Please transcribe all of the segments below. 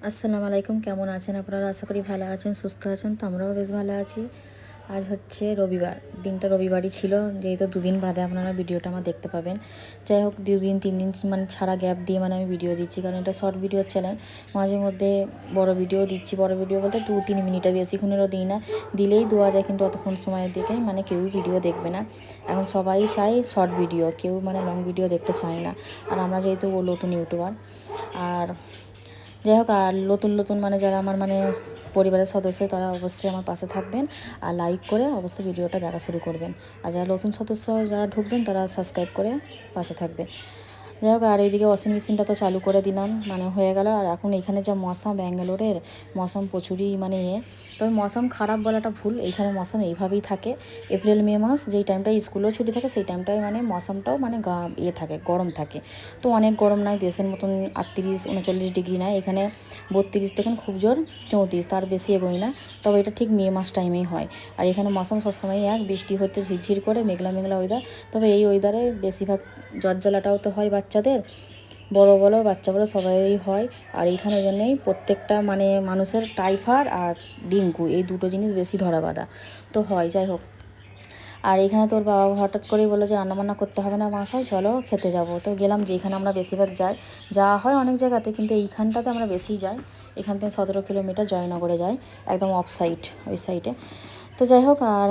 আসসালামু আলাইকুম, কেমন আছেন আপনারা? আশা করি ভালো আছেন, সুস্থ আছেন। তো আমরাও বেশ ভালো আছি। আজ হচ্ছে রবিবার, দিনটা রবিবারই ছিল, যেহেতু দুদিন বাদে আপনারা ভিডিওটা আমার দেখতে পাবেন। যাই হোক, 2 দিন 3 দিন মানে ছাড়া গ্যাপ দিয়ে মানে আমি ভিডিও দিচ্ছি, কারণ এটা শর্ট ভিডিও চ্যানেল। মাঝে মধ্যে বড় ভিডিও দিচ্ছি, বড় ভিডিও বলতে 2-3 মিনিটের বেশিক্ষণেরও দিই না, দিলেই দেওয়া যায়, কিন্তু অতক্ষণ সময়ের দিকে মানে কেউই ভিডিও দেখবে না। এখন সবাই চায় শর্ট ভিডিও, কেউ মানে লং ভিডিও দেখতে চায় না। আর আমরা যেহেতু নতুন ইউটিউবার, আর যাই হোক, আর নতুন নতুন মানে যারা আমার মানে পরিবারের সদস্য, তারা অবশ্যই আমার পাশে থাকবেন আর লাইক করে অবশ্যই ভিডিওটা দেখা শুরু করবেন। আর যারা নতুন সদস্য যারা ঢুকবেন, তারা সাবস্ক্রাইব করে পাশে থাকবে। যাই হোক, আর এইদিকে ওয়াশিং মেশিনটা তো চালু করে দিলাম, মানে হয়ে গেল। আর এখন এখানে যা মশা, ব্যাঙ্গালোরের মৌসুম প্রচুরই মানে তবে মৌসুম খারাপ বলাটা ভুল, এইখানে মৌসুম এইভাবেই থাকে। এপ্রিল মে মাস যেই টাইমটায় স্কুলেও ছুটি থাকে, সেই টাইমটায় মানে মৌসুমটাও মানে থাকে, গরম থাকে। তো অনেক গরম নয়, দেশের মতন 38-39 ডিগ্রি নয়, এখানে 32 থেকে খুব জোর 34, তার বেশি এগোয় না। তবে এটা ঠিক মে মাস টাইমেই হয়। আর এখানে মৌসুম সবসময় বৃষ্টি হচ্ছে ঝিরঝির করে, মেঘলা মেঘলা ওয়েদার। তবে এই ওয়েদারে বেশিরভাগ জ্বর জ্বালাটাও তো হয় বাচ্চাদের, বড় বড় বাচ্চা বড় সবাই হয়। আর এইখানে জন্যেই প্রত্যেকটা মানে মানুষের টাইফয়েড আর ডেঙ্গু, এই দুটো জিনিস বেশি ধরা বাঁধা তো হয়। যাই হোক, আর এখানে তোর বাবা হঠাৎ করেই বলে যে রান্নাবান্না করতে হবে না মাসায়, চলো খেতে যাব। তো গেলাম, যেখানে আমরা বেশিরভাগ যাই, যাওয়া হয় অনেক জায়গাতে, কিন্তু এইখানটাতে আমরা বেশি যাই। এখান থেকে 17 কিলোমিটার জয়নগরে যাই, একদম অফ সাইড, ওই সাইডে। তো যাই হোক, আর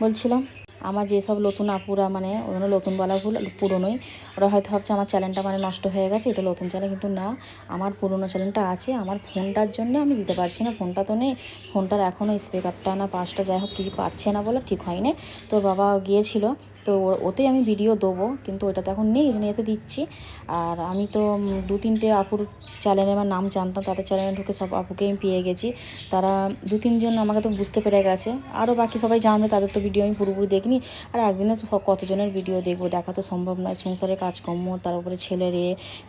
বলছিলাম, আমার যেসব নতুন আপুরা মানে ওগুলো নতুন বলা ভুল, পুরনোই, ওরা হয়তো ভাবছে আমার চ্যানেলটা মানে নষ্ট হয়ে গেছে, এটা নতুন চ্যানেল, কিন্তু না, আমার পুরনো চ্যানেলটা আছে। আমার ফোনটার জন্য আমি দিতে পারছি না, ফোনটা তো নেই, ফোনটার এখনও স্পিকারটা না পাঁচটা, যাই হোক কিছু পাচ্ছে না বলে ঠিক হয়নি। তো বাবা গিয়েছিল, তো ওতেই আমি ভিডিও দেবো, কিন্তু ওটা তো এখন নেই, এতে দিচ্ছি। আর আমি তো 2-3টে আপুর চ্যানেলে আমার নাম জানতাম, তাদের চ্যানেলে ঢুকে সব আপুকে আমি পেয়ে গেছি। তারা 2-3 জন আমাকে তো বুঝতে পেরে গেছে, আরও বাকি সবাই জানবে, তাদের তো ভিডিও আমি পুরোপুরি দেখিনি। আর একদিনে কতজনের ভিডিও দেখবো, দেখা তো সম্ভব নয়, সংসারের কাজকর্ম, তার উপরে ছেলের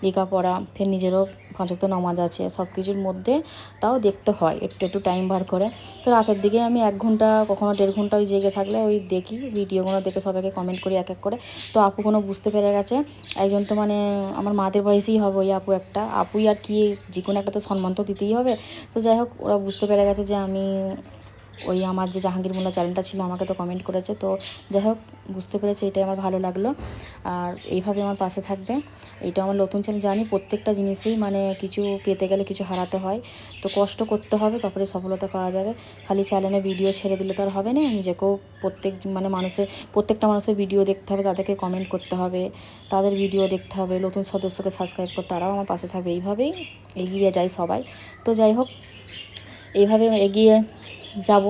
লেখাপড়া, ফের নিজেরও 5 ওয়াক্ত নামাজ আছে, সব কিছুর মধ্যে তাও দেখতে হয় একটু একটু টাইম বার করে। তো রাতের দিকে আমি 1 ঘন্টা, কখনো 1.5 ঘন্টা ওই জেগে থাকলে ওই দেখি, ভিডিওগুলো দেখে সবাইকে কমেন্ট করি এক এক করে। তো আপুগুলো বুঝতে পেরে গেছে, একজন তো মানে আমার মাদের বয়সেই হবে ওই আপু, একটা আপুই আর কি, যে কোনো একটা তো সম্মান তো দিতেই হবে। তো যাই হোক, ওরা বুঝতে পেরে গেছে যে আমি ওই আমার যে জাহাঙ্গীর মোল্লা চ্যানেলটা ছিল, আমাকে তো কমেন্ট করেছে। তো যাই হোক, বুঝতে পেরেছে, এটাই আমার ভালো লাগলো। আর এইভাবে আমার পাশে থাকবে। এটা আমার নতুন চ্যানেল, জানি প্রত্যেকটা জিনিসেই মানে কিছু পেতে গেলে কিছু হারাতে হয়, তো কষ্ট করতে হবে, তারপরে সফলতা পাওয়া যাবে। খালি চ্যানেলে ভিডিও ছেড়ে দিলে তো আর হবে না, নিজেকেও প্রত্যেকটা মানুষের ভিডিও দেখতে হবে, তাদেরকে কমেন্ট করতে হবে, তাদের ভিডিও দেখতে হবে, নতুন সদস্যকে সাবস্ক্রাইব করতে, তারাও আমার পাশে থাকবে। এইভাবেই এগিয়ে যায় সবাই। তো যাই হোক, এইভাবে এগিয়ে যাব,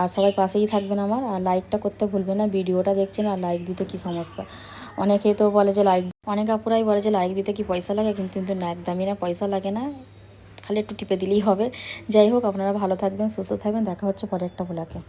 আর সবাই পাশেই থাকবেন আমার। আর লাইকটা করতে ভুলবেন না, ভিডিওটা দেখছেন আর লাইক দিতে কি সমস্যা? অনেকেই তো বলে যে অনেক আপুরাই বলে যে লাইক দিতে কি পয়সা লাগে, কিন্তু কিন্তু না, একদমই না, পয়সা লাগে না, খালি একটু টিপে দিলেই হবে। যাই হোক, আপনারা ভালো থাকবেন, সুস্থ থাকবেন, দেখা হচ্ছে পরে একটা ব্লগে।